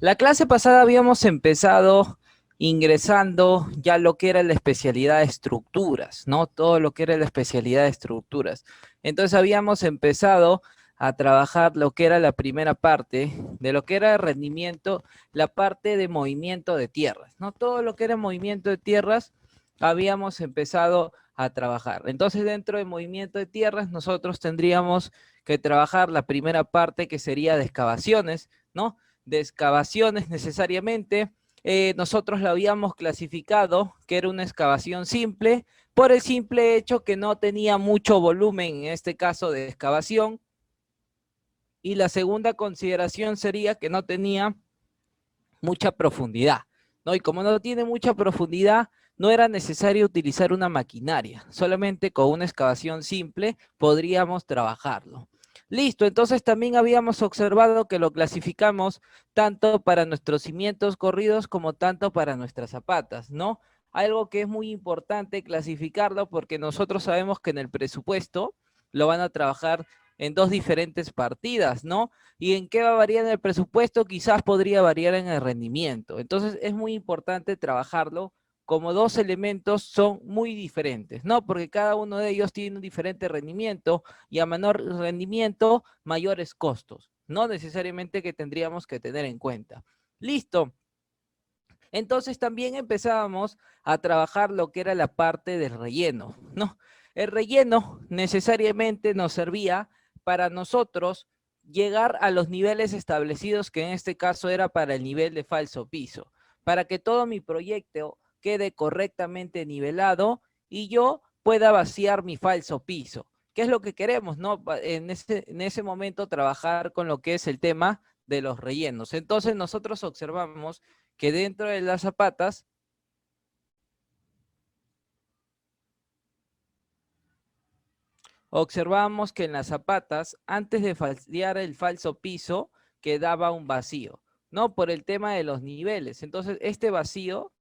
La clase pasada habíamos empezado ingresando ya lo que era la especialidad de estructuras, ¿no? Todo lo que era la especialidad de estructuras. Entonces habíamos empezado a trabajar lo que era la primera parte de lo que era el rendimiento, la parte de movimiento de tierras, ¿no? Todo lo que era movimiento de tierras habíamos empezado a trabajar. Entonces, dentro de movimiento de tierras, nosotros tendríamos que trabajar la primera parte que sería de excavaciones, ¿no? De excavaciones necesariamente. Nosotros la habíamos clasificado que era una excavación simple por el simple hecho que no tenía mucho volumen en este caso de excavación. Y la segunda consideración sería que no tenía mucha profundidad, ¿no? Y como no tiene mucha profundidad, no era necesario utilizar una maquinaria, solamente con una excavación simple podríamos trabajarlo. Listo, entonces también habíamos observado que lo clasificamos tanto para nuestros cimientos corridos como tanto para nuestras zapatas, ¿no? Algo que es muy importante clasificarlo porque nosotros sabemos que en el presupuesto lo van a trabajar en dos diferentes partidas, ¿no? ¿Y en qué va a variar el presupuesto? Quizás podría variar en el rendimiento. Entonces es muy importante trabajarlo como dos elementos son muy diferentes, ¿no? Porque cada uno de ellos tiene un diferente rendimiento y a menor rendimiento, mayores costos, no necesariamente que tendríamos que tener en cuenta. Listo. Entonces también empezábamos a trabajar lo que era la parte del relleno, ¿no? El relleno necesariamente nos servía para nosotros llegar a los niveles establecidos, que en este caso era para el nivel de falso piso, para que todo mi proyecto quede correctamente nivelado y yo pueda vaciar mi falso piso. ¿Qué es lo que queremos, no? En ese momento trabajar con lo que es el tema de los rellenos. Entonces nosotros observamos que dentro de las zapatas observamos que en las zapatas, antes de falsear el falso piso, quedaba un vacío, ¿no? Por el tema de los niveles. Entonces, este vacío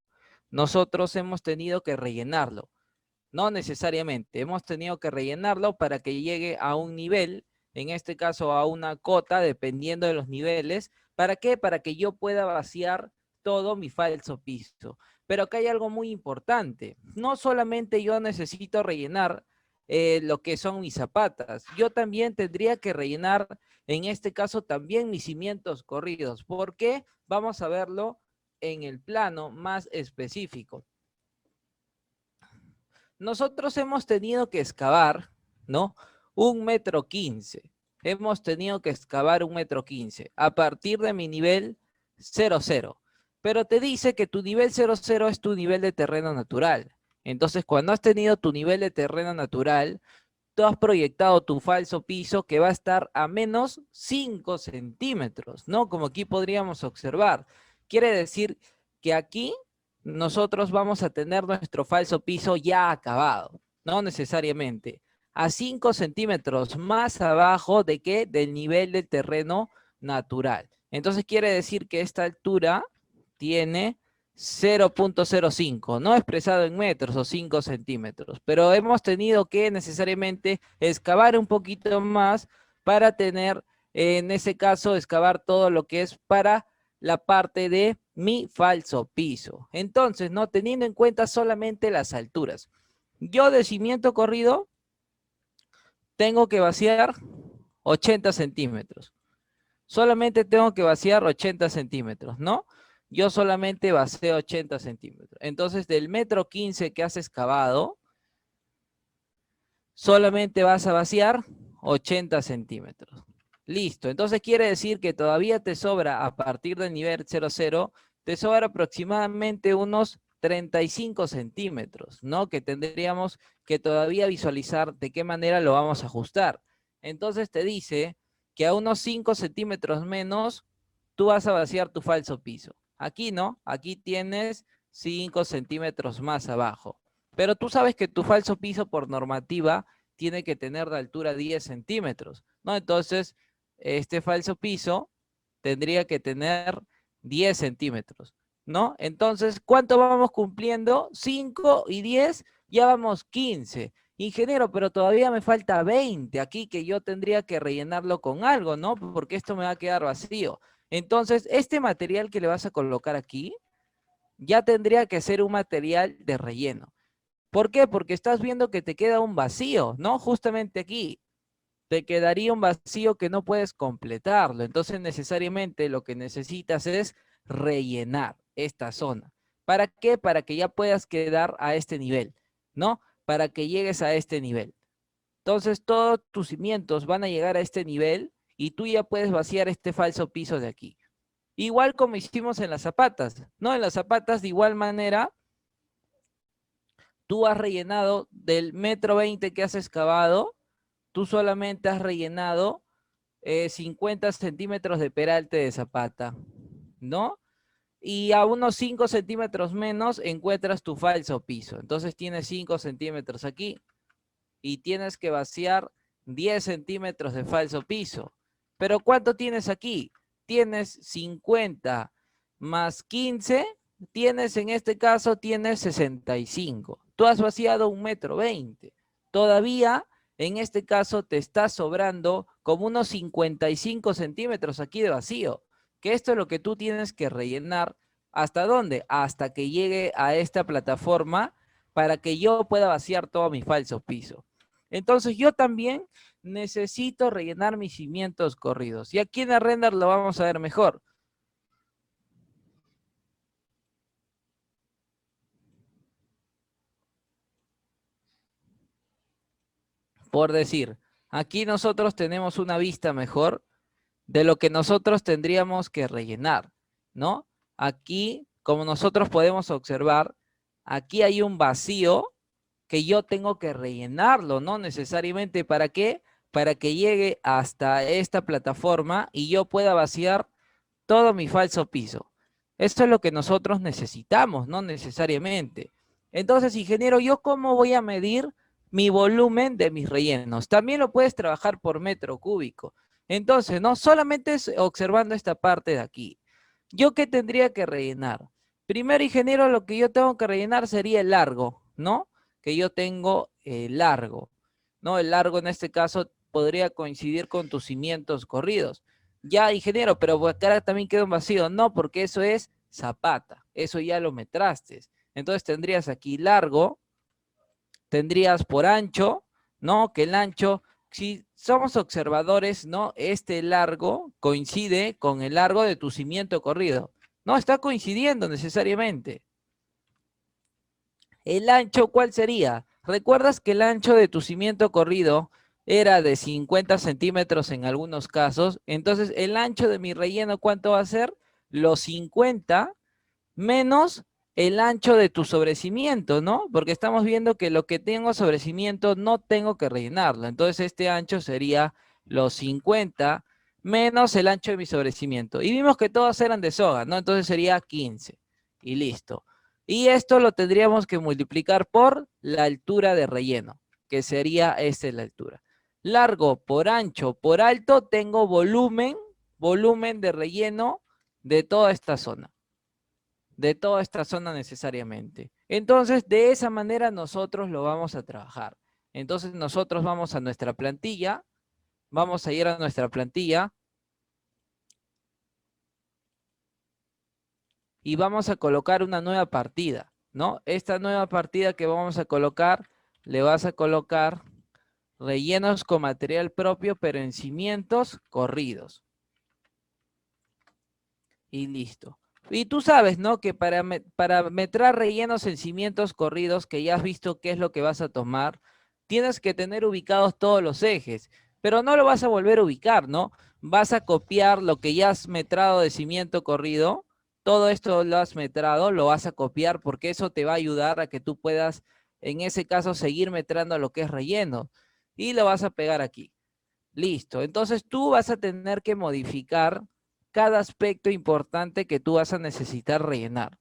nosotros hemos tenido que rellenarlo. No necesariamente, hemos tenido que rellenarlo para que llegue a un nivel, en este caso a una cota, dependiendo de los niveles. ¿Para qué? Para que yo pueda vaciar todo mi falso piso. Pero acá hay algo muy importante. No solamente yo necesito rellenar lo que son mis zapatas, yo también tendría que rellenar, en este caso, también mis cimientos corridos. ¿Por qué? Vamos a verlo en el plano más específico. Nosotros hemos tenido que excavar, ¿no? 1,15 m. Hemos tenido que excavar 1,15 m a partir de mi nivel 00. Pero te dice que tu nivel 00 es tu nivel de terreno natural. Entonces, cuando has tenido tu nivel de terreno natural, tú has proyectado tu falso piso que va a estar a menos 5 centímetros, ¿no? Como aquí podríamos observar. Quiere decir que aquí nosotros vamos a tener nuestro falso piso ya acabado, no necesariamente. A 5 centímetros más abajo de qué? Del nivel del terreno natural. Entonces quiere decir que esta altura tiene 0,05, no expresado en metros o 5 centímetros, pero hemos tenido que necesariamente excavar un poquito más para tener, en ese caso, excavar todo lo que es para la parte de mi falso piso. Entonces, no teniendo en cuenta solamente las alturas. Yo de cimiento corrido tengo que vaciar 80 centímetros. Solamente tengo que vaciar 80 centímetros, ¿no? Yo solamente vacío 80 centímetros. Entonces, del 1,15 m que has excavado, solamente vas a vaciar 80 centímetros. Listo. Entonces quiere decir que todavía te sobra, a partir del nivel 00, te sobra aproximadamente unos 35 centímetros, ¿no? Que tendríamos que todavía visualizar de qué manera lo vamos a ajustar. Entonces te dice que a unos 5 centímetros menos, tú vas a vaciar tu falso piso. Aquí no, aquí tienes 5 centímetros más abajo. Pero tú sabes que tu falso piso por normativa tiene que tener de altura 10 centímetros, ¿no? Entonces, este falso piso tendría que tener 10 centímetros, ¿no? Entonces, ¿cuánto vamos cumpliendo? 5 y 10, ya vamos 15. Ingeniero, pero todavía me falta 20 aquí que yo tendría que rellenarlo con algo, ¿no? Porque esto me va a quedar vacío. Entonces, este material que le vas a colocar aquí, ya tendría que ser un material de relleno. ¿Por qué? Porque estás viendo que te queda un vacío, ¿no? Justamente aquí. Te quedaría un vacío que no puedes completarlo. Entonces, necesariamente lo que necesitas es rellenar esta zona. ¿Para qué? Para que ya puedas quedar a este nivel, ¿no? Para que llegues a este nivel. Entonces, todos tus cimientos van a llegar a este nivel y tú ya puedes vaciar este falso piso de aquí. Igual como hicimos en las zapatas, ¿no? En las zapatas, de igual manera, tú has rellenado del 1,20 m que has excavado, tú solamente has rellenado 50 centímetros de peralte de zapata, ¿no? Y a unos 5 centímetros menos encuentras tu falso piso. Entonces tienes 5 centímetros aquí y tienes que vaciar 10 centímetros de falso piso. Pero ¿cuánto tienes aquí? Tienes 50 más 15, tienes en este caso, tienes 65. Tú has vaciado 1,20 m. Todavía, en este caso, te está sobrando como unos 55 centímetros aquí de vacío. Que esto es lo que tú tienes que rellenar. ¿Hasta dónde? Hasta que llegue a esta plataforma para que yo pueda vaciar todo mi falso piso. Entonces yo también necesito rellenar mis cimientos corridos. Y aquí en el render lo vamos a ver mejor. Por decir, aquí nosotros tenemos una vista mejor de lo que nosotros tendríamos que rellenar, ¿no? Aquí, como nosotros podemos observar, aquí hay un vacío que yo tengo que rellenarlo, ¿no? Necesariamente, ¿para qué? Para que llegue hasta esta plataforma y yo pueda vaciar todo mi falso piso. Esto es lo que nosotros necesitamos, no necesariamente. Entonces, ingeniero, ¿yo cómo voy a medir mi volumen de mis rellenos? También lo puedes trabajar por metro cúbico. Entonces, no solamente es observando esta parte de aquí. ¿Yo qué tendría que rellenar? Primero, ingeniero, lo que yo tengo que rellenar sería el largo, ¿no? Que yo tengo el largo, ¿no? El largo en este caso podría coincidir con tus cimientos corridos. Ya, ingeniero, pero acá también queda un vacío. No, porque eso es zapata. Eso ya lo metraste. Entonces tendrías aquí largo, tendrías por ancho, ¿no? Que el ancho, si somos observadores, ¿no? Este largo coincide con el largo de tu cimiento corrido. No está coincidiendo necesariamente. ¿El ancho cuál sería? ¿Recuerdas que el ancho de tu cimiento corrido era de 50 centímetros en algunos casos? Entonces, el ancho de mi relleno, ¿cuánto va a ser? Los 50 menos el ancho de tu sobrecimiento, ¿no? Porque estamos viendo que lo que tengo sobrecimiento no tengo que rellenarlo. Entonces, este ancho sería los 50 menos el ancho de mi sobrecimiento. Y vimos que todos eran de soga, ¿no? Entonces sería 15. Y listo. Y esto lo tendríamos que multiplicar por la altura de relleno, que sería esta es la altura. Largo por ancho por alto, tengo volumen de relleno de toda esta zona. De toda esta zona necesariamente. Entonces, de esa manera nosotros lo vamos a trabajar. Entonces, nosotros vamos a nuestra plantilla, vamos a ir a nuestra plantilla y vamos a colocar una nueva partida, ¿no? Esta nueva partida que vamos a colocar, le vas a colocar rellenos con material propio, pero en cimientos corridos. Y listo. Y tú sabes, ¿no? Que para metrar rellenos en cimientos corridos, que ya has visto qué es lo que vas a tomar, tienes que tener ubicados todos los ejes, pero no lo vas a volver a ubicar, ¿no? Vas a copiar lo que ya has metrado de cimiento corrido, todo esto lo has metrado, lo vas a copiar porque eso te va a ayudar a que tú puedas, en ese caso, seguir metrando lo que es relleno. Y lo vas a pegar aquí. Listo. Entonces tú vas a tener que modificar cada aspecto importante que tú vas a necesitar rellenar.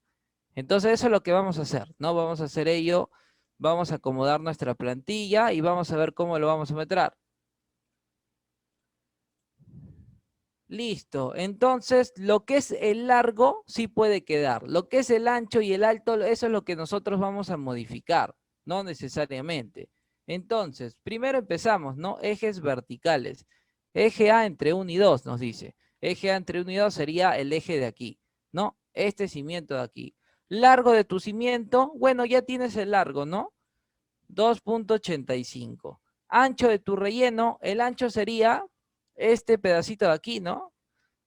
Entonces eso es lo que vamos a hacer, ¿no? Vamos a hacer ello, vamos a acomodar nuestra plantilla y vamos a ver cómo lo vamos a meter. Listo. Entonces lo que es el largo sí puede quedar. Lo que es el ancho y el alto, eso es lo que nosotros vamos a modificar, no necesariamente. Entonces, primero empezamos, ¿no? Ejes verticales. Eje A entre 1 y 2 nos dice. Eje A entre 1 y 2 sería el eje de aquí, ¿no? Este cimiento de aquí. Largo de tu cimiento, bueno, ya tienes el largo, ¿no? 2.85. Ancho de tu relleno, el ancho sería este pedacito de aquí, ¿no?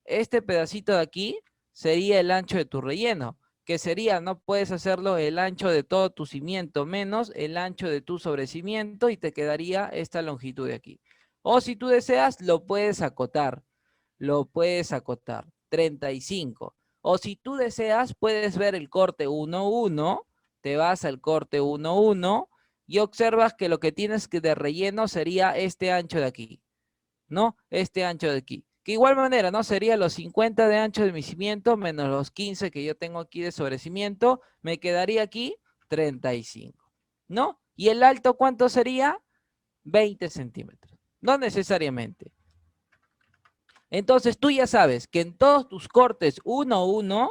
Este pedacito de aquí sería el ancho de tu relleno, que sería, no puedes hacerlo el ancho de todo tu cimiento menos el ancho de tu sobrecimiento y te quedaría esta longitud de aquí. O si tú deseas, lo puedes acotar, 35. O si tú deseas, puedes ver el corte 1-1, te vas al corte 1-1 y observas que lo que tienes que de relleno sería este ancho de aquí, ¿no? Este ancho de aquí. Que igual manera, ¿no? Sería los 50 de ancho de mi cimiento menos los 15 que yo tengo aquí de sobrecimiento, me quedaría aquí 35, ¿no? ¿Y el alto cuánto sería? 20 centímetros. No necesariamente. Entonces tú ya sabes que en todos tus cortes 1-1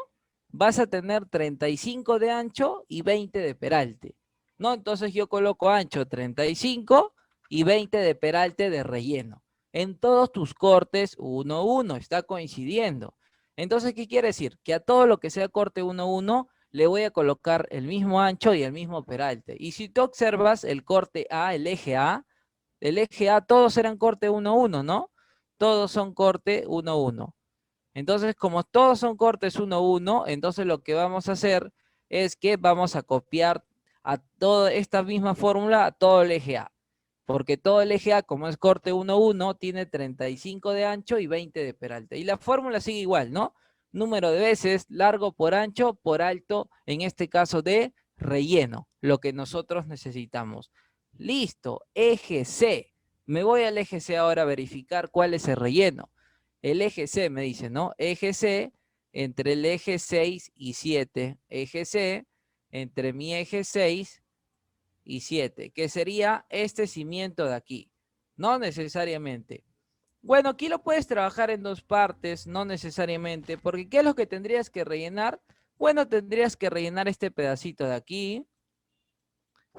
vas a tener 35 de ancho y 20 de peralte, ¿no? Entonces yo coloco ancho 35 y 20 de peralte de relleno. En todos tus cortes 1-1 está coincidiendo. Entonces, ¿qué quiere decir? Que a todo lo que sea corte 1-1 le voy a colocar el mismo ancho y el mismo peralte. Y si tú observas el corte A, el eje A, todos eran corte 1-1, ¿no? Todos son corte 1-1. Entonces, como todos son cortes 1-1, entonces lo que vamos a hacer es que vamos a copiar a toda esta misma fórmula a todo el eje A. Porque todo el eje A, como es corte 1-1, tiene 35 de ancho y 20 de peralte. Y la fórmula sigue igual, ¿no? Número de veces, largo por ancho, por alto, en este caso de relleno, lo que nosotros necesitamos. Listo, eje C. Me voy al eje C ahora a verificar cuál es el relleno. El eje C me dice, ¿no? Eje C entre el eje 6 y 7. Eje C entre mi eje 6 y 7, que sería este cimiento de aquí. No necesariamente. Bueno, aquí lo puedes trabajar en dos partes, no necesariamente, porque ¿qué es lo que tendrías que rellenar? Bueno, tendrías que rellenar este pedacito de aquí,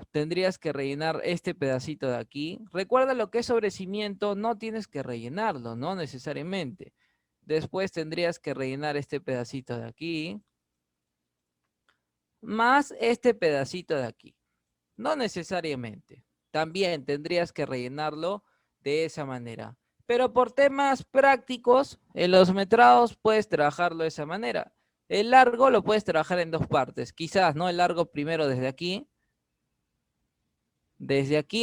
tendrías que rellenar este pedacito de aquí. Recuerda lo que es sobrecimiento, no tienes que rellenarlo, no necesariamente. Después tendrías que rellenar este pedacito de aquí, más este pedacito de aquí. No necesariamente. También tendrías que rellenarlo de esa manera. Pero por temas prácticos, en los metrados puedes trabajarlo de esa manera. El largo lo puedes trabajar en dos partes. Quizás, ¿no? El largo primero desde aquí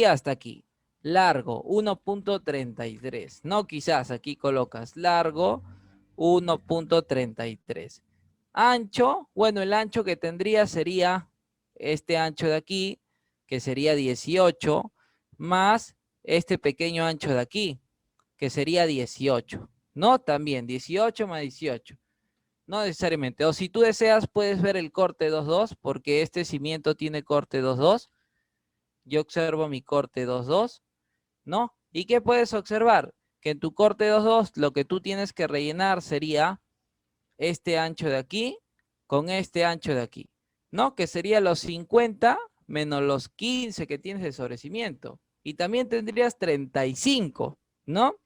hasta aquí. Largo 1.33. No quizás, aquí colocas largo 1.33. Ancho, bueno, el ancho que tendría sería este ancho de aquí, que sería 18, más este pequeño ancho de aquí, que sería 18. No, también 18 más 18. No necesariamente. O si tú deseas, puedes ver el corte 2-2, porque este cimiento tiene corte 2-2. Yo observo mi corte 2-2, ¿no? ¿Y qué puedes observar? Que en tu corte 2-2 lo que tú tienes que rellenar sería este ancho de aquí con este ancho de aquí, ¿no? Que sería los 50 menos los 15 que tienes de sobrecimiento. Y también tendrías 35, ¿no?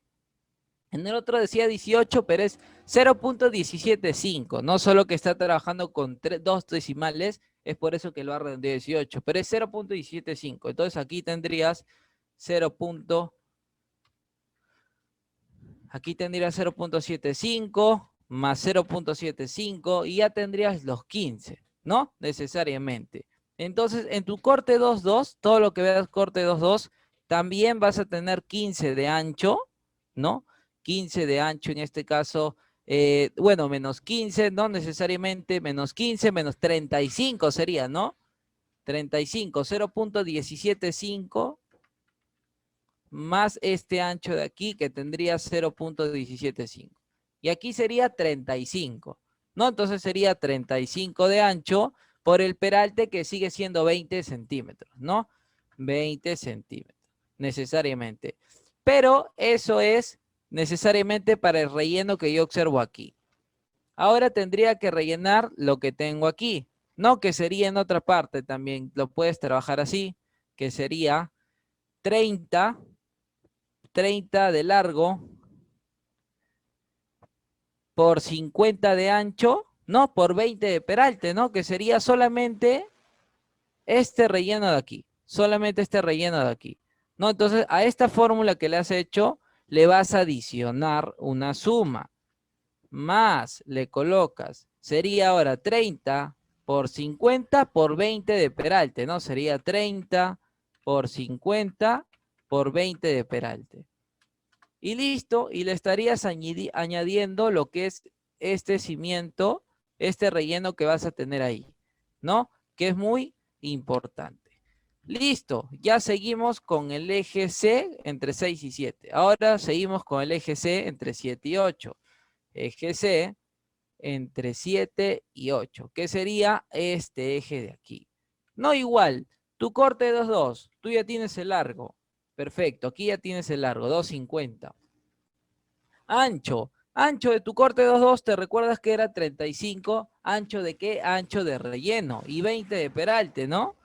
En el otro decía 18, pero es 0.175, no solo que está trabajando con dos decimales, es por eso que lo ha redondeado 18, pero es 0.175. Entonces aquí tendrías 0. Aquí tendrías 0.75 más 0.75 y ya tendrías los 15, ¿no? Necesariamente. Entonces, en tu corte 2.2, todo lo que veas corte 2.2, también vas a tener 15 de ancho, ¿no? 15 de ancho en este caso, bueno, menos 15, no necesariamente, menos 15, menos 35 sería, ¿no? 35, 0.175 más este ancho de aquí que tendría 0.175. Y aquí sería 35, ¿no? Entonces sería 35 de ancho por el peralte que sigue siendo 20 centímetros, ¿no? 20 centímetros, necesariamente. Pero eso es necesariamente para el relleno que yo observo aquí. Ahora tendría que rellenar lo que tengo aquí, ¿no? Que sería en otra parte también, lo puedes trabajar así, que sería 30 de largo por 50 de ancho, ¿no? Por 20 de peralte, ¿no? Que sería solamente este relleno de aquí. Solamente este relleno de aquí. ¿No? Entonces, a esta fórmula que le has hecho, le vas a adicionar una suma. Más le colocas. Sería ahora 30 por 50 por 20 de peralte, ¿no? Sería 30 por 50 por 20 de peralte. Y listo, y le estarías añadiendo lo que es este cimiento, este relleno que vas a tener ahí, ¿no? Que es muy importante. Listo, ya seguimos con el eje C entre 6 y 7. Ahora seguimos con el eje C entre 7 y 8. Eje C entre 7 y 8, que sería este eje de aquí. No igual, tu corte 2,2, tú ya tienes el largo. Perfecto, aquí ya tienes el largo, 2,50. Ancho. Ancho de tu corte 2,2, ¿te recuerdas que era 35? ¿Ancho de qué? Ancho de relleno. Y 20 de peralte, ¿no?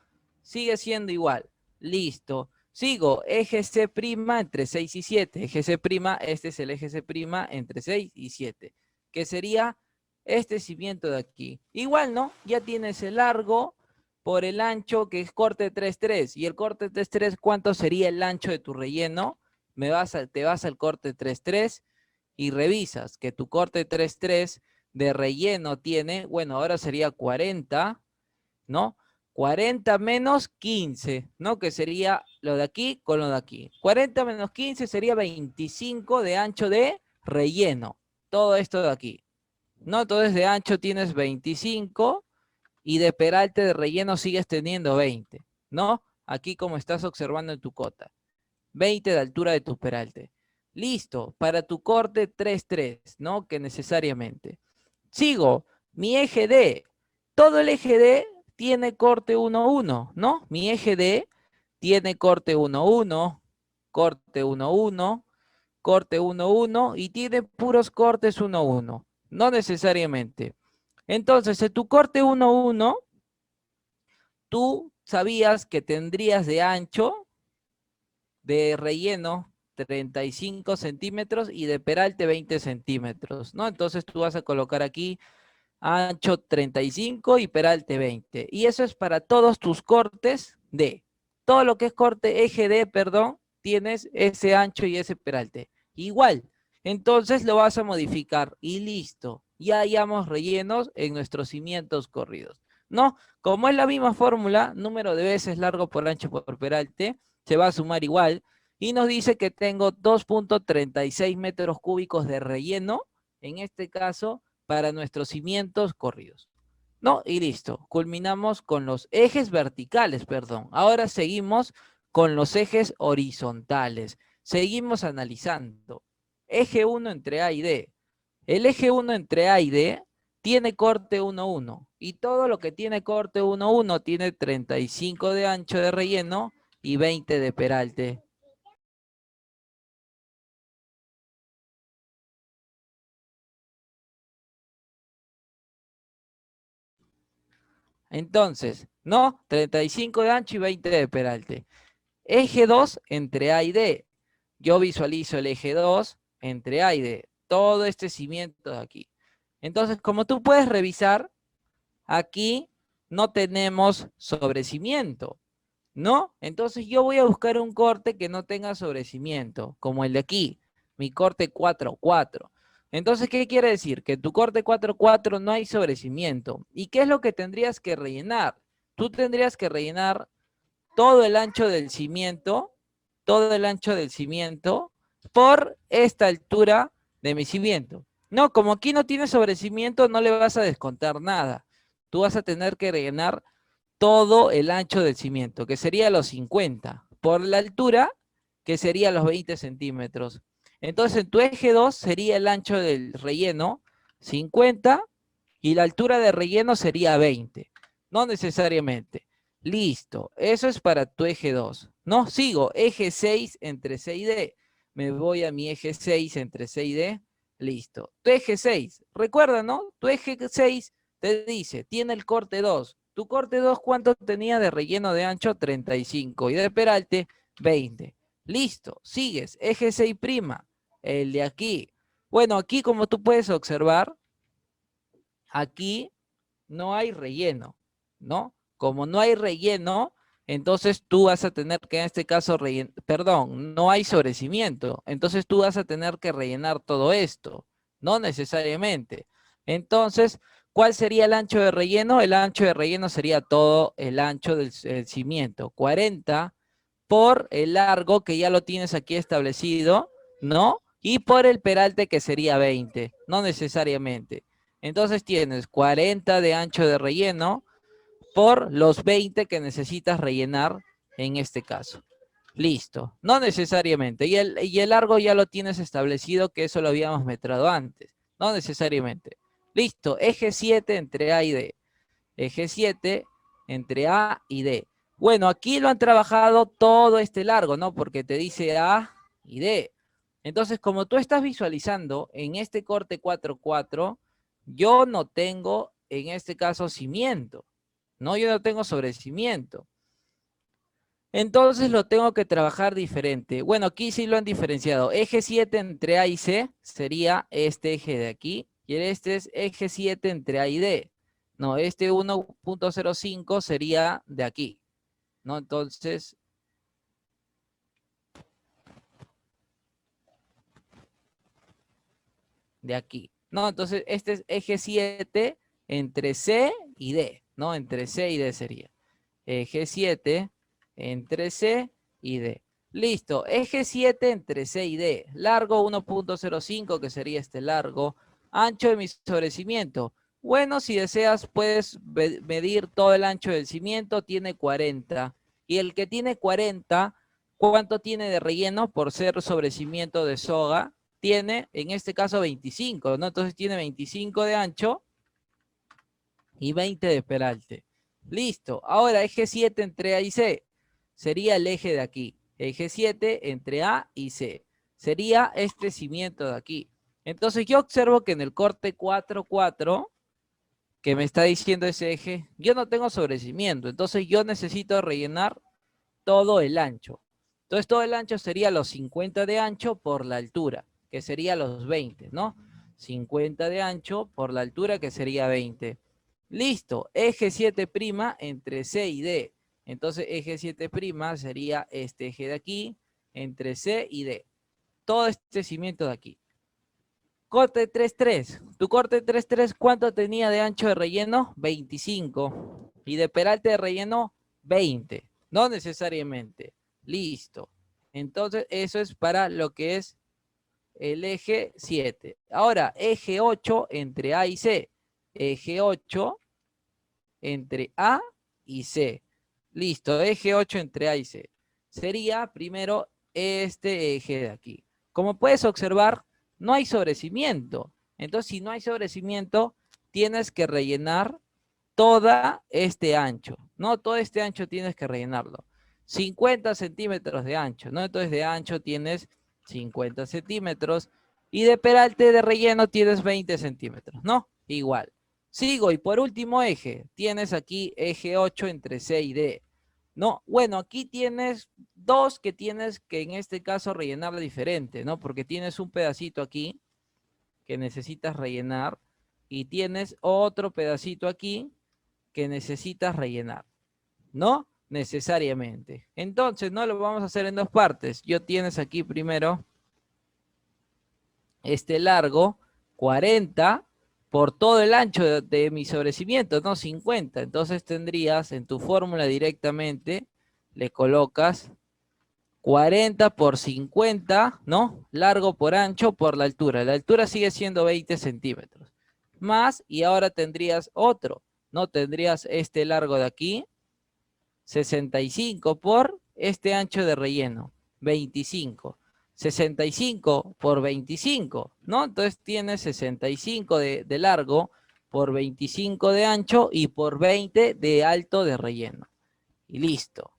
Sigue siendo igual. Listo. Sigo. Eje C' entre 6 y 7. Eje C', este es el eje C' entre 6 y 7. Que sería este cimiento de aquí. Igual, ¿no? Ya tienes el largo por el ancho que es corte 3,3. Y el corte 3,3, ¿cuánto sería el ancho de tu relleno? Te vas al corte 3,3 y revisas que tu corte 3,3 de relleno tiene, bueno, ahora sería 40, ¿no? 40 menos 15, ¿no? Que sería lo de aquí con lo de aquí. 40 menos 15 sería 25 de ancho de relleno. Todo esto de aquí, ¿no? Entonces de ancho tienes 25 y de peralte de relleno sigues teniendo 20, ¿no? Aquí como estás observando en tu cota. 20 de altura de tu peralte. Listo, para tu corte 3,3, ¿no? Que necesariamente. Sigo, mi eje D. Todo el eje D tiene corte 1,1, ¿no? Mi eje D tiene corte 1,1, corte 1,1, corte 1,1 y tiene puros cortes 1,1. No necesariamente. Entonces, en tu corte 1,1, tú sabías que tendrías de ancho de relleno 35 centímetros y de peralte 20 centímetros, ¿no? Entonces tú vas a colocar aquí ancho 35 y peralte 20. Y eso es para todos tus cortes D. Todo lo que es corte eje D, perdón, tienes ese ancho y ese peralte. Igual. Entonces lo vas a modificar y listo. Ya hayamos rellenos en nuestros cimientos corridos. ¿No? Como es la misma fórmula, número de veces largo por ancho por peralte, se va a sumar igual. Y nos dice que tengo 2,36 metros cúbicos de relleno, en este caso, para nuestros cimientos corridos. ¿No? Y listo. Culminamos con los ejes verticales, perdón. Ahora seguimos con los ejes horizontales. Seguimos analizando. Eje 1 entre A y D. El eje 1 entre A y D tiene corte 1,1. Y todo lo que tiene corte 1,1 tiene 35 de ancho de relleno y 20 de peralte. Entonces, ¿no? 35 de ancho y 20 de peralte. Eje 2 entre A y D. Yo visualizo el eje 2 entre A y D. Todo este cimiento de aquí. Entonces, como tú puedes revisar, aquí no tenemos sobrecimiento, ¿no? Entonces yo voy a buscar un corte que no tenga sobrecimiento, como el de aquí, mi corte 4,4. Entonces, ¿qué quiere decir? Que en tu corte 4,4 no hay sobrecimiento. ¿Y qué es lo que tendrías que rellenar? Tú tendrías que rellenar todo el ancho del cimiento, todo el ancho del cimiento por esta altura de mi cimiento. No, como aquí no tiene sobrecimiento, no le vas a descontar nada. Tú vas a tener que rellenar todo el ancho del cimiento, que sería los 50, por la altura, que sería los 20 centímetros. Entonces, en tu eje 2 sería el ancho del relleno 50 y la altura de relleno sería 20. No necesariamente. Listo, eso es para tu eje 2. No, sigo, eje 6 entre C y D. Me voy a mi eje 6 entre C y D. Listo. Tu eje 6, recuerda, ¿no? Tu eje 6 te dice, tiene el corte 2. Tu corte 2, ¿cuánto tenía de relleno de ancho? 35. Y de peralte, 20. Listo, sigues. Eje 6', el de aquí. Bueno, aquí como tú puedes observar, aquí no hay relleno, ¿no? Como no hay relleno, entonces tú vas a tener que en este caso perdón, no hay sobrecimiento, entonces tú vas a tener que rellenar todo esto, no necesariamente. Entonces, ¿cuál sería el ancho de relleno? El ancho de relleno sería todo el ancho del cimiento, 40 por el largo que ya lo tienes aquí establecido, ¿no? Y por el peralte que sería 20, no necesariamente. Entonces tienes 40 de ancho de relleno por los 20 que necesitas rellenar en este caso. Listo, no necesariamente. Y el largo ya lo tienes establecido, que eso lo habíamos metrado antes. No necesariamente. Listo, eje 7 entre A y D. Eje 7 entre A y D. Bueno, aquí lo han trabajado todo este largo, ¿no? Porque te dice A y D. Entonces, como tú estás visualizando en este corte 4-4, yo no tengo, en este caso, cimiento, ¿no? Yo no tengo sobrecimiento. Entonces lo tengo que trabajar diferente. Bueno, aquí sí lo han diferenciado. Eje 7 entre A y C sería este eje de aquí. Y este es eje 7 entre A y D. No, este 1.05 sería de aquí, ¿no? Entonces, de aquí, ¿no? Entonces, este es eje 7 entre C y D, ¿no? Entre C y D sería. Eje 7 entre C y D. Listo, eje 7 entre C y D. Largo 1.05, que sería este largo. Ancho de mi sobrecimiento. Bueno, si deseas, puedes medir todo el ancho del cimiento. Tiene 40. Y el que tiene 40, ¿cuánto tiene de relleno por ser sobrecimiento de soga? Tiene, en este caso, 25, ¿no? Entonces tiene 25 de ancho y 20 de peralte. Listo. Ahora, eje 7 entre A y C. Sería el eje de aquí. Eje 7 entre A y C. Sería este cimiento de aquí. Entonces yo observo que en el corte 4-4, que me está diciendo ese eje, yo no tengo sobrecimiento. Entonces yo necesito rellenar todo el ancho. Entonces todo el ancho sería los 50 de ancho por la altura, que sería los 20, ¿no? 50 de ancho por la altura, que sería 20. Listo, eje 7' entre C y D. Entonces eje 7' sería este eje de aquí, entre C y D. Todo este cimiento de aquí. Corte 3-3. Tu corte 3-3, ¿cuánto tenía de ancho de relleno? 25. Y de peralte de relleno, 20. No necesariamente. Listo. Entonces, eso es para lo que es el eje 7. Ahora, eje 8 entre A y C. Eje 8 entre A y C. Listo, eje 8 entre A y C. Sería primero este eje de aquí. Como puedes observar, no hay sobrecimiento. Entonces, si no hay sobrecimiento, tienes que rellenar todo este ancho, ¿no? Todo este ancho tienes que rellenarlo. 50 centímetros de ancho, ¿no? Entonces, de ancho tienes 50 centímetros y de peralte de relleno tienes 20 centímetros, ¿no? Igual. Sigo, y por último eje, tienes aquí eje 8 entre C y D. No, bueno, aquí tienes dos que tienes que en este caso rellenar diferente, ¿no? Porque tienes un pedacito aquí que necesitas rellenar y tienes otro pedacito aquí que necesitas rellenar, ¿no? Necesariamente. Entonces, no lo vamos a hacer en dos partes. Yo tienes aquí primero este largo, 40 por todo el ancho de mi sobrecimiento, ¿no? 50. Entonces tendrías en tu fórmula directamente, le colocas 40 por 50, ¿no? Largo por ancho por la altura. La altura sigue siendo 20 centímetros. Más, y ahora tendrías otro, ¿no? Tendrías este largo de aquí, 65 por este ancho de relleno, 25. 65 por 25, ¿no? Entonces tienes 65 de largo por 25 de ancho y por 20 de alto de relleno. Y listo,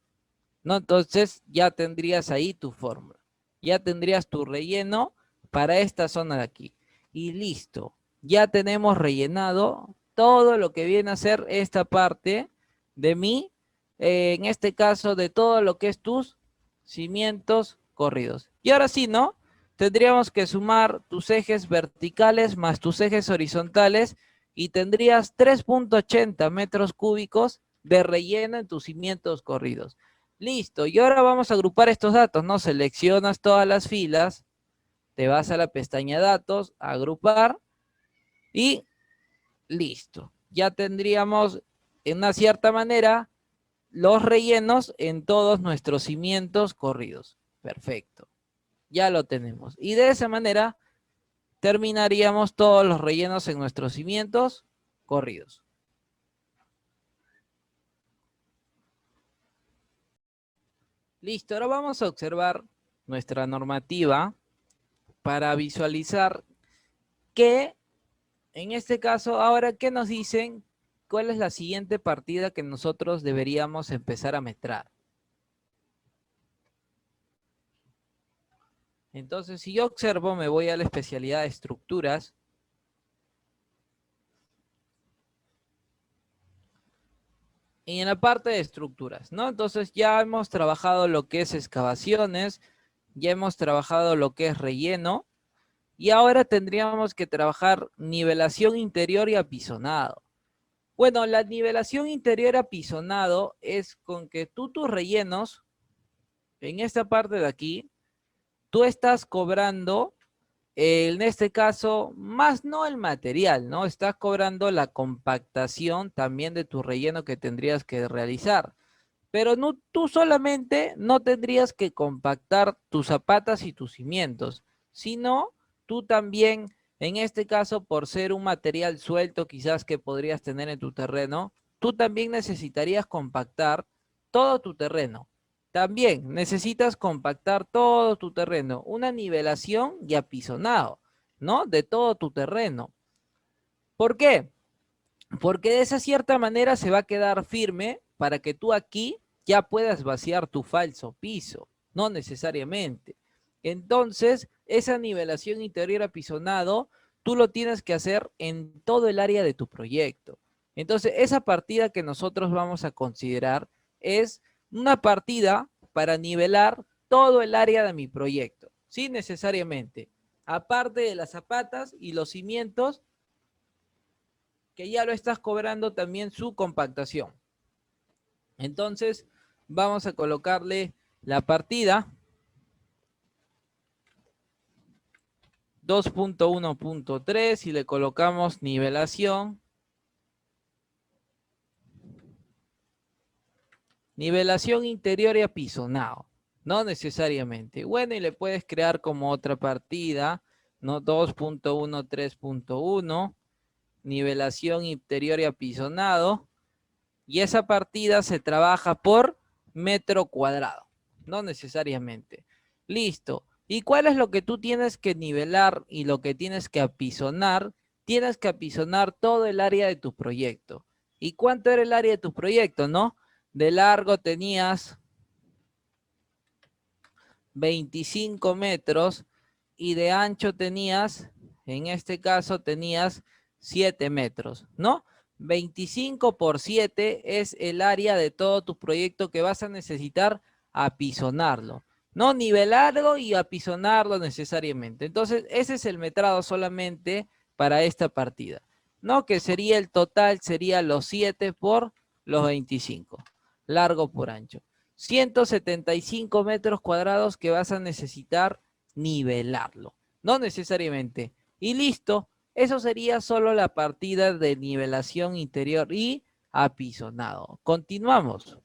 ¿no? Entonces ya tendrías ahí tu fórmula. Ya tendrías tu relleno para esta zona de aquí. Y listo, ya tenemos rellenado todo lo que viene a ser esta parte de mí, en este caso de todo lo que es tus cimientos corridos. Y ahora sí, ¿no? tendríamos que sumar tus ejes verticales más tus ejes horizontales y tendrías 3.80 metros cúbicos de relleno en tus cimientos corridos. Listo, y ahora vamos a agrupar estos datos, ¿no? Seleccionas todas las filas, te vas a la pestaña datos, agrupar y listo. Ya tendríamos, en una cierta manera, los rellenos en todos nuestros cimientos corridos. Perfecto. Ya lo tenemos. Y de esa manera terminaríamos todos los rellenos en nuestros cimientos corridos. Listo, ahora vamos a observar nuestra normativa para visualizar que, en este caso, ahora, ¿qué nos dicen? ¿Cuál es la siguiente partida que nosotros deberíamos empezar a metrar? Entonces, si yo observo, me voy a la especialidad de estructuras. Y en la parte de estructuras, ¿no? Entonces ya hemos trabajado lo que es excavaciones, ya hemos trabajado lo que es relleno, y ahora tendríamos que trabajar nivelación interior y apisonado. Bueno, la nivelación interior apisonado es con que tú tus rellenos, en esta parte de aquí, tú estás cobrando, en este caso, más no el material, ¿no? Estás cobrando la compactación también de tu relleno que tendrías que realizar. Pero no, tú solamente no tendrías que compactar tus zapatas y tus cimientos, sino tú también, en este caso, por ser un material suelto quizás que podrías tener en tu terreno, tú también necesitarías compactar todo tu terreno. También necesitas compactar todo tu terreno, una nivelación y apisonado, ¿no? De todo tu terreno. ¿Por qué? Porque de esa cierta manera se va a quedar firme para que tú aquí ya puedas vaciar tu falso piso, no necesariamente. Entonces, esa nivelación interior apisonado, tú lo tienes que hacer en todo el área de tu proyecto. Entonces, esa partida que nosotros vamos a considerar es una partida para nivelar todo el área de mi proyecto, sí, necesariamente. Aparte de las zapatas y los cimientos, que ya lo estás cobrando también su compactación. Entonces, vamos a colocarle la partida 2.1.3 y le colocamos nivelación. Nivelación interior y apisonado. No necesariamente. Bueno, y le puedes crear como otra partida, ¿no? 2.1.3.1, nivelación interior y apisonado. Y esa partida se trabaja por metro cuadrado, no necesariamente. Listo. ¿Y cuál es lo que tú tienes que nivelar y lo que tienes que apisonar? Tienes que apisonar todo el área de tu proyecto. ¿Y cuánto era el área de tu proyecto, no? De largo tenías 25 metros y de ancho tenías, en este caso tenías 7 metros, ¿no? 25 por 7 es el área de todo tu proyecto que vas a necesitar apisonarlo. No nivelarlo y apisonarlo necesariamente. Entonces, ese es el metrado solamente para esta partida. ¿No? Que sería el total, sería los 7 por los 25. Largo por ancho. 175 metros cuadrados que vas a necesitar nivelarlo. No necesariamente. Y listo. Eso sería solo la partida de nivelación interior y apisonado. Continuamos.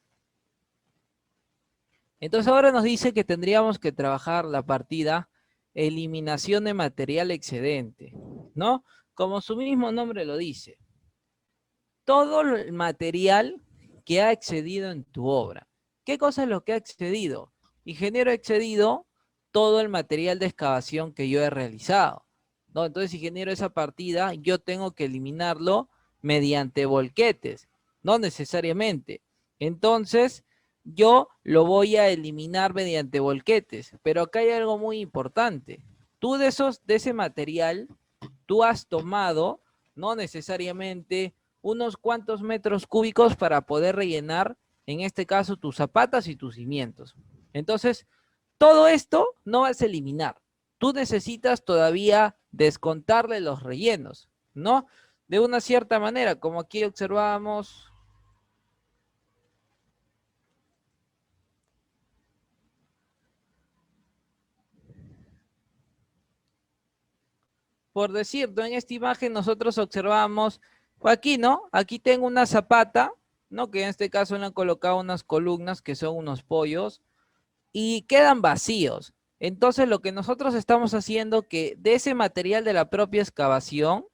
Entonces ahora nos dice que tendríamos que trabajar la partida eliminación de material excedente, ¿no? Como su mismo nombre lo dice. Todo el material que ha excedido en tu obra. ¿Qué cosa es lo que ha excedido? Ingeniero, ha excedido todo el material de excavación que yo he realizado, ¿no? Entonces, ingeniero, esa partida yo tengo que eliminarlo mediante volquetes, no necesariamente. Entonces, yo lo voy a eliminar mediante volquetes, pero acá hay algo muy importante. Tú de ese material, tú has tomado, no necesariamente unos cuantos metros cúbicos para poder rellenar, en este caso, tus zapatas y tus cimientos. Entonces, todo esto no vas a eliminar. tú necesitas todavía descontarle los rellenos, ¿no? De una cierta manera, como aquí observamos. Por decir, ¿no? En esta imagen nosotros observamos, aquí, ¿no? Aquí tengo una zapata, ¿no? Que en este caso le han colocado unas columnas que son unos pollos y quedan vacíos. Entonces lo que nosotros estamos haciendo que de ese material de la propia excavación,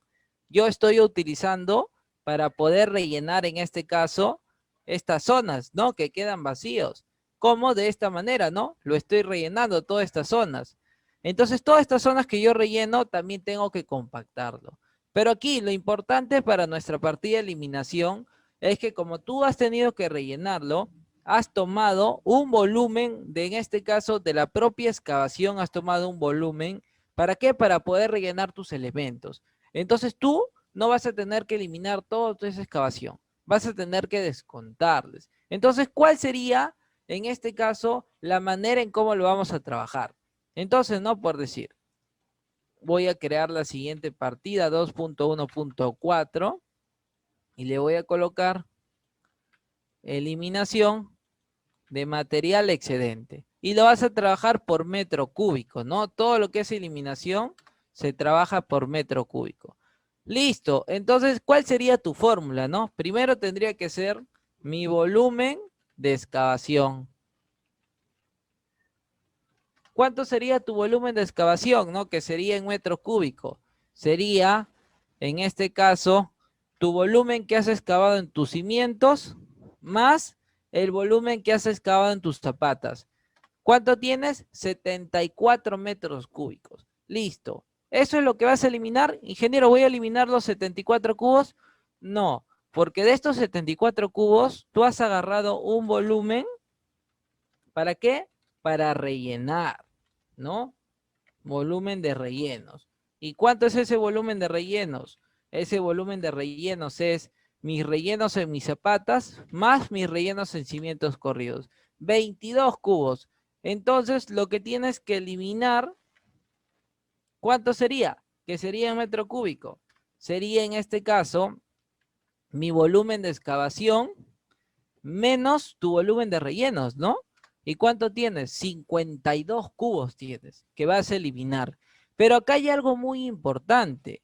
yo estoy utilizando para poder rellenar en este caso estas zonas, ¿no? Que quedan vacíos. ¿Cómo? De esta manera, ¿no? Lo estoy rellenando todas estas zonas. Entonces todas estas zonas que yo relleno también tengo que compactarlo. Pero aquí lo importante para nuestra partida de eliminación es que como tú has tenido que rellenarlo, has tomado un volumen, de, en este caso, de la propia excavación, has tomado un volumen. ¿Para qué? Para poder rellenar tus elementos. Entonces tú no vas a tener que eliminar toda esa excavación. Vas a tener que descontarles. Entonces, ¿cuál sería, en este caso, la manera en cómo lo vamos a trabajar? Entonces, no por decir, voy a crear la siguiente partida 2.1.4 y le voy a colocar eliminación de material excedente. Y lo vas a trabajar por metro cúbico, ¿no? Todo lo que es eliminación se trabaja por metro cúbico. Listo. Entonces, ¿cuál sería tu fórmula, no? Primero tendría que ser mi volumen de excavación. ¿Cuánto sería tu volumen de excavación, no? Que sería en metro cúbico. Sería, en este caso, tu volumen que has excavado en tus cimientos más el volumen que has excavado en tus zapatas. ¿Cuánto tienes? 74 metros cúbicos. Listo. ¿Eso es lo que vas a eliminar? Ingeniero, ¿voy a eliminar los 74 cubos? No, porque de estos 74 cubos, tú has agarrado un volumen, ¿para qué? Para rellenar, ¿no? Volumen de rellenos. ¿Y cuánto es ese volumen de rellenos? Ese volumen de rellenos es mis rellenos en mis zapatas más mis rellenos en cimientos corridos. 22 cubos. Entonces, lo que tienes que eliminar, ¿cuánto sería? Que sería en metro cúbico. Sería en este caso mi volumen de excavación menos tu volumen de rellenos, ¿no? ¿Y cuánto tienes? 52 cubos tienes que vas a eliminar. Pero acá hay algo muy importante.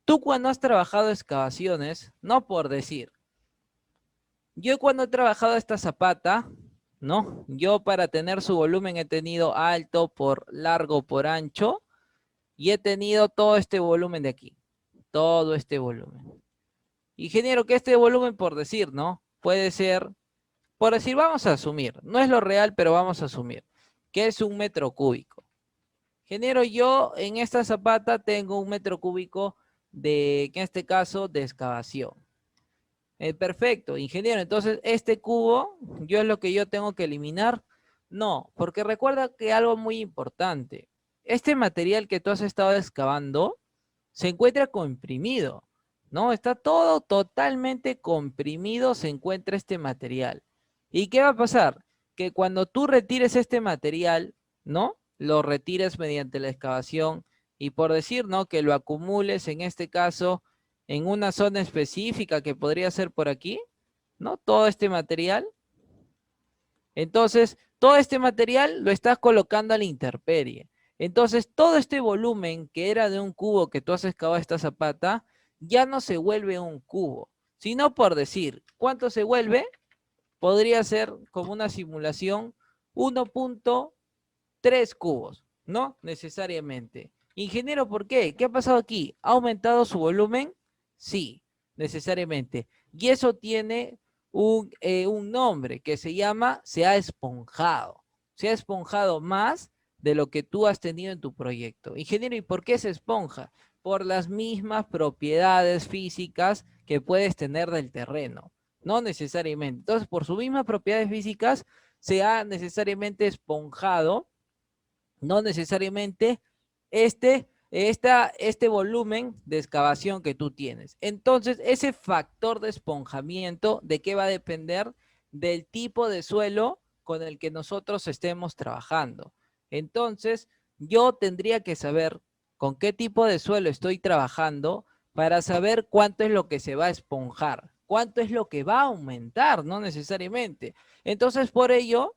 Tú cuando has trabajado excavaciones, no por decir, yo cuando he trabajado esta zapata, ¿no? Yo para tener su volumen he tenido alto por largo por ancho y he tenido todo este volumen de aquí. Todo este volumen. Ingeniero, que este volumen por decir, ¿no? Puede ser, por decir, vamos a asumir, no es lo real, pero vamos a asumir, que es un metro cúbico. Ingeniero, yo en esta zapata tengo un metro cúbico de, en este caso, de excavación. Perfecto, ingeniero. Entonces, este cubo, ¿yo es lo que yo tengo que eliminar? No, porque recuerda que algo muy importante. Este material que tú has estado excavando se encuentra comprimido, ¿no? Está todo totalmente comprimido, se encuentra este material. ¿Y qué va a pasar? Que cuando tú retires este material, ¿no? Lo retires mediante la excavación y por decir, ¿no? Que lo acumules en este caso en una zona específica que podría ser por aquí, ¿no? Todo este material. Entonces, todo este material lo estás colocando a la intemperie. Entonces, todo este volumen que era de un cubo que tú has excavado esta zapata, ya no se vuelve un cubo, sino por decir, ¿cuánto se vuelve? Podría ser como una simulación 1.3 cubos, ¿no? Necesariamente. Ingeniero, ¿por qué? ¿Qué ha pasado aquí? ¿Ha aumentado su volumen? Sí, necesariamente. Y eso tiene un nombre que se llama, se ha esponjado. Se ha esponjado más de lo que tú has tenido en tu proyecto. Ingeniero, ¿y por qué se esponja? Por las mismas propiedades físicas que puedes tener del terreno. No necesariamente. Entonces, por sus mismas propiedades físicas, se ha necesariamente esponjado, no necesariamente este volumen de excavación que tú tienes. Entonces, ese factor de esponjamiento, ¿de qué va a depender? Del tipo de suelo con el que nosotros estemos trabajando. Entonces, yo tendría que saber con qué tipo de suelo estoy trabajando para saber cuánto es lo que se va a esponjar, cuánto es lo que va a aumentar, no necesariamente. Entonces, por ello,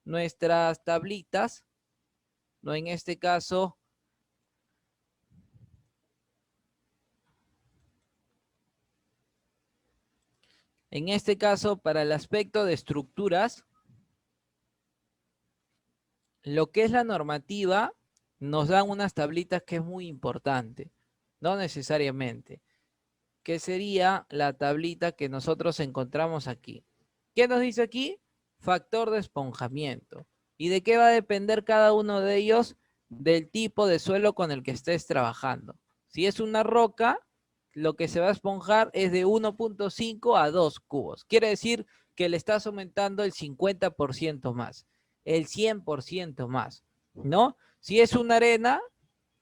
nuestras tablitas, no en este caso, para el aspecto de estructuras, lo que es la normativa, nos dan unas tablitas que es muy importante, no necesariamente, que sería la tablita que nosotros encontramos aquí. ¿Qué nos dice aquí? Factor de esponjamiento. ¿Y de qué va a depender cada uno de ellos? Del tipo de suelo con el que estés trabajando. Si es una roca, lo que se va a esponjar es de 1.5 a 2 cubos. Quiere decir que le estás aumentando el 50% más, el 100% más, ¿no? Si es una arena,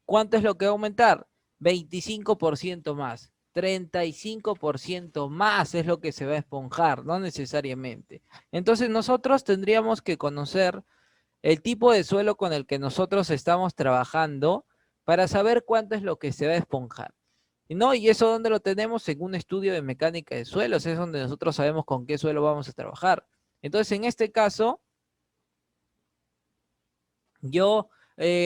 ¿cuánto es lo que va a aumentar? 25% más, 35% más es lo que se va a esponjar, no necesariamente. Entonces nosotros tendríamos que conocer el tipo de suelo con el que nosotros estamos trabajando para saber cuánto es lo que se va a esponjar. ¿No? Y eso donde lo tenemos en un estudio de mecánica de suelos, es donde nosotros sabemos con qué suelo vamos a trabajar. Entonces, en este caso, yo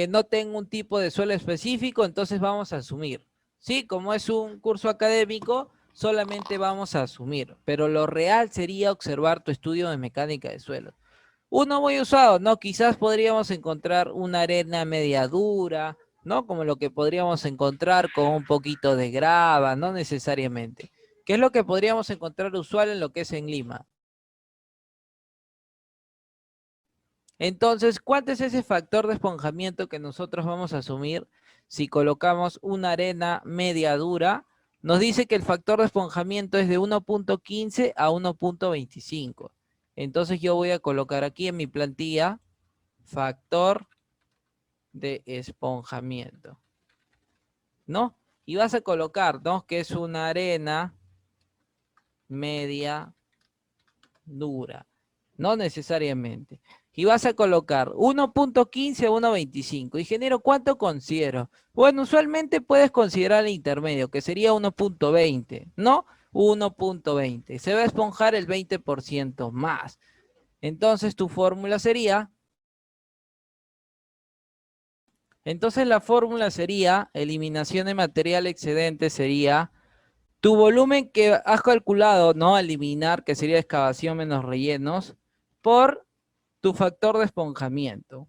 no tengo un tipo de suelo específico, entonces vamos a asumir. Sí, como es un curso académico, solamente vamos a asumir, pero lo real sería observar tu estudio de mecánica de suelo. Uno muy usado, ¿no? Quizás podríamos encontrar una arena media dura, ¿no? Como lo que podríamos encontrar con un poquito de grava, no necesariamente. ¿Qué es lo que podríamos encontrar usual en lo que es en Lima? Entonces, ¿cuánto es ese factor de esponjamiento que nosotros vamos a asumir si colocamos una arena media dura? Nos dice que el factor de esponjamiento es de 1.15 a 1.25. Entonces yo voy a colocar aquí en mi plantilla factor de esponjamiento, ¿no? Y vas a colocar, ¿no? Que es una arena media dura. No necesariamente. Y vas a colocar 1.15 a 1.25. Ingeniero, ¿cuánto considero? Bueno, usualmente puedes considerar el intermedio, que sería 1.20, ¿no? 1.20. Se va a esponjar el 20% más. Entonces tu fórmula sería, la fórmula sería, eliminación de material excedente sería tu volumen que has calculado, ¿no? Eliminar, que sería excavación menos rellenos, por tu factor de esponjamiento.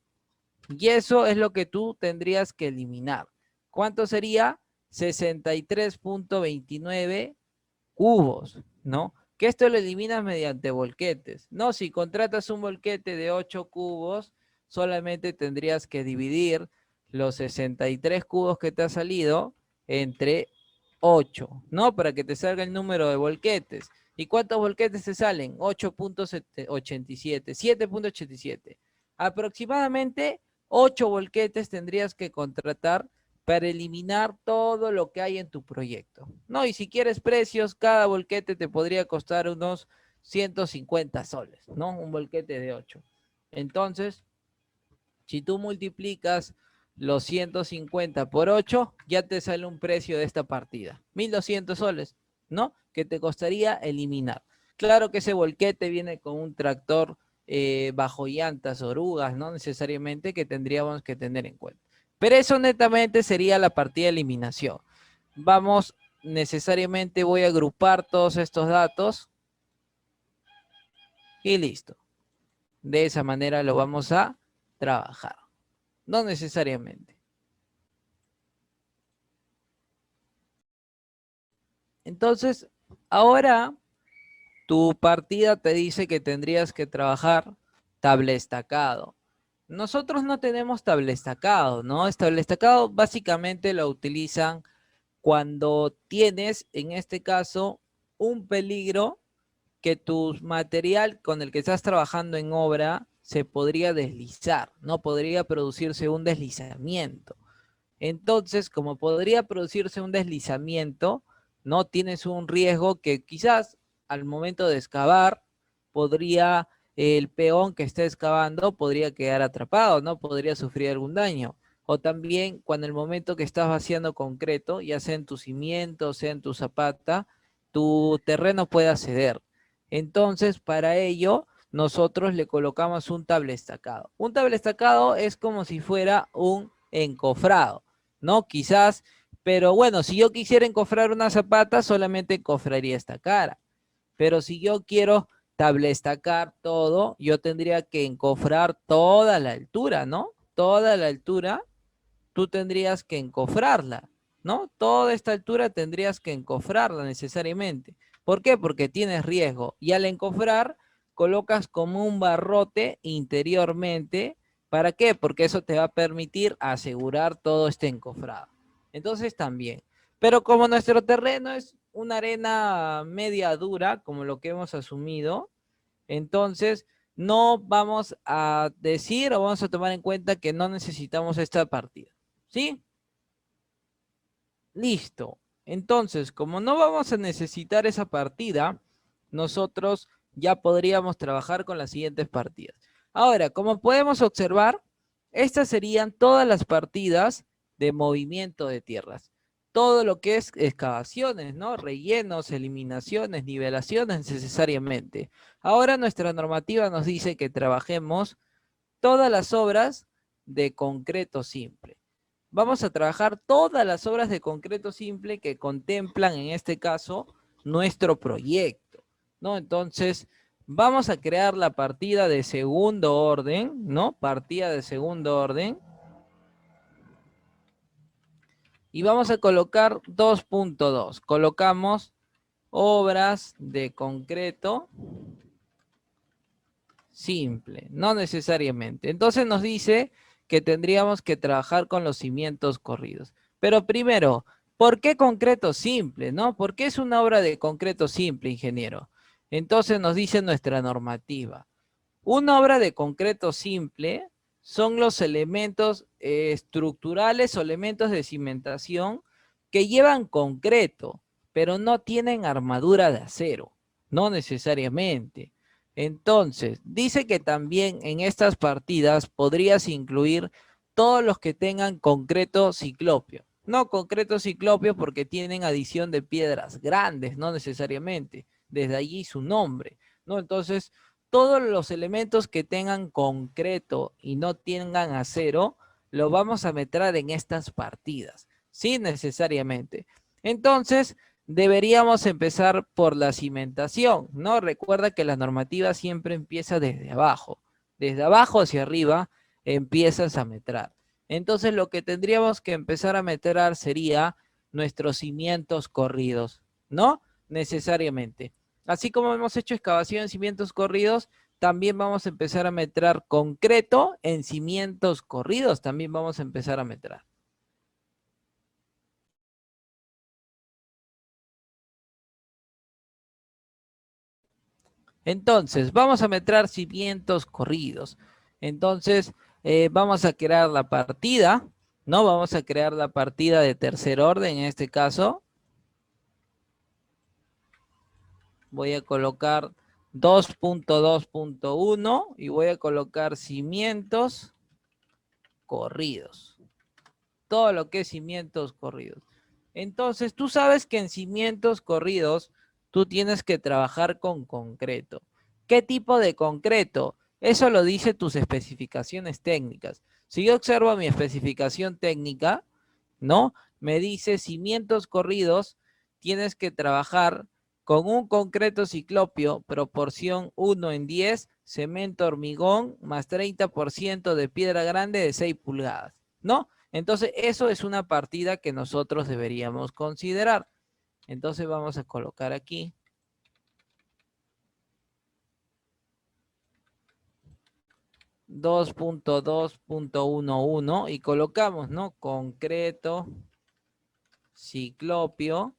Y eso es lo que tú tendrías que eliminar. ¿Cuánto sería? 63.29 cubos, ¿no? Que esto lo eliminas mediante volquetes. No, si contratas un volquete de 8 cubos, solamente tendrías que dividir los 63 cubos que te ha salido entre 8, ¿no? Para que te salga el número de volquetes. ¿Y cuántos volquetes te salen? 8.87, 7.87. Aproximadamente 8 volquetes tendrías que contratar para eliminar todo lo que hay en tu proyecto. No, y si quieres precios, cada volquete te podría costar unos 150 soles, ¿no? Un volquete de 8. Entonces, si tú multiplicas los 150 por 8, ya te sale un precio de esta partida. 1.200 soles, ¿no? Que te costaría eliminar. Claro que ese volquete viene con un tractor bajo llantas orugas, no necesariamente, que tendríamos que tener en cuenta. Pero eso netamente sería la partida de eliminación. Vamos, necesariamente voy a agrupar todos estos datos y listo. De esa manera lo vamos a trabajar. No necesariamente. Entonces, ahora tu partida te dice que tendrías que trabajar tablestacado. Nosotros no tenemos tablestacado, ¿no? Tablestacado básicamente lo utilizan cuando tienes, en este caso, un peligro que tu material con el que estás trabajando en obra se podría deslizar, ¿no? Podría producirse un deslizamiento. Entonces, como podría producirse un deslizamiento, no tienes un riesgo que quizás al momento de excavar el peón que esté excavando podría quedar atrapado, ¿no? Podría sufrir algún daño. o también cuando el momento que estás vaciando concreto, ya sea en tu cimiento, sea en tu zapata, tu terreno pueda ceder. Entonces, para ello, nosotros le colocamos un tablestacado. Un tablestacado es como si fuera un encofrado, ¿no? Quizás, pero bueno, si yo quisiera encofrar una zapata, solamente encofraría esta cara. Pero si yo quiero tablestacar todo, yo tendría que encofrar toda la altura, ¿no? Toda la altura, tú tendrías que encofrarla, ¿no? Toda esta altura tendrías que encofrarla necesariamente. ¿Por qué? Porque tienes riesgo. Y al encofrar, colocas como un barrote interiormente. ¿Para qué? Porque eso te va a permitir asegurar todo este encofrado. Entonces también. Pero como nuestro terreno es una arena media dura, como lo que hemos asumido, entonces no vamos a decir o vamos a tomar en cuenta que no necesitamos esta partida. ¿Sí? Listo. Entonces, como no vamos a necesitar esa partida, nosotros ya podríamos trabajar con las siguientes partidas. Ahora, como podemos observar, estas serían todas las partidas de movimiento de tierras. Todo lo que es excavaciones, ¿no? Rellenos, eliminaciones, nivelaciones necesariamente. Ahora nuestra normativa nos dice que trabajemos todas las obras de concreto simple. Vamos a trabajar todas las obras de concreto simple que contemplan en este caso nuestro proyecto, ¿no? Entonces, vamos a crear la partida de segundo orden, ¿no? Partida de segundo orden. Y vamos a colocar 2.2. Colocamos obras de concreto simple, no necesariamente. Entonces nos dice que tendríamos que trabajar con los cimientos corridos. Pero primero, ¿por qué concreto simple, no? ¿Por qué es una obra de concreto simple, ingeniero? Entonces nos dice nuestra normativa. Una obra de concreto simple son los elementos estructurales o elementos de cimentación que llevan concreto, pero no tienen armadura de acero, no necesariamente. Entonces, dice que también en estas partidas podrías incluir todos los que tengan concreto ciclopio. No concreto ciclopio porque tienen adición de piedras grandes, no necesariamente. Desde allí su nombre, ¿no? Entonces, todos los elementos que tengan concreto y no tengan acero, lo vamos a meter en estas partidas, sí necesariamente. Entonces, deberíamos empezar por la cimentación, ¿no? Recuerda que la normativa siempre empieza desde abajo hacia arriba empiezas a meter. Entonces, lo que tendríamos que empezar a meter sería nuestros cimientos corridos, ¿no? Necesariamente. Así como hemos hecho excavación en cimientos corridos, también vamos a empezar a meter concreto en cimientos corridos, también vamos a empezar a meter. Entonces, vamos a meter cimientos corridos. Entonces, vamos a crear la partida, ¿no? Vamos a crear la partida de tercer orden en este caso. Voy a colocar 2.2.1 y voy a colocar cimientos corridos. Todo lo que es cimientos corridos. Entonces, tú sabes que en cimientos corridos tú tienes que trabajar con concreto. ¿Qué tipo de concreto? Eso lo dice tus especificaciones técnicas. Si yo observo mi especificación técnica, ¿no? Me dice cimientos corridos, tienes que trabajar con un concreto ciclopio, proporción 1:10, cemento hormigón, más 30% de piedra grande de 6 pulgadas, ¿no? Entonces, eso es una partida que nosotros deberíamos considerar. Entonces, vamos a colocar aquí 2.2.11 y colocamos, ¿no? Concreto, ciclopio,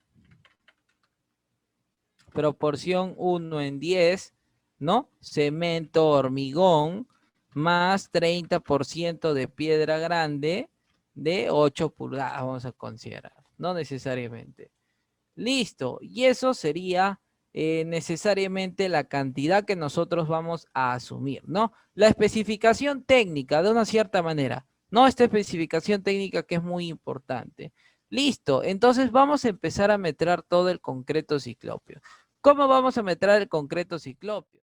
proporción 1:10, ¿no? Cemento, hormigón, más 30% de piedra grande de 8 pulgadas, vamos a considerar, no necesariamente. Listo, y eso sería necesariamente la cantidad que nosotros vamos a asumir, ¿no? La especificación técnica, de una cierta manera, ¿no? Esta especificación técnica que es muy importante. Listo, entonces vamos a empezar a meter todo el concreto ciclopio. ¿Cómo vamos a meter el concreto ciclopio?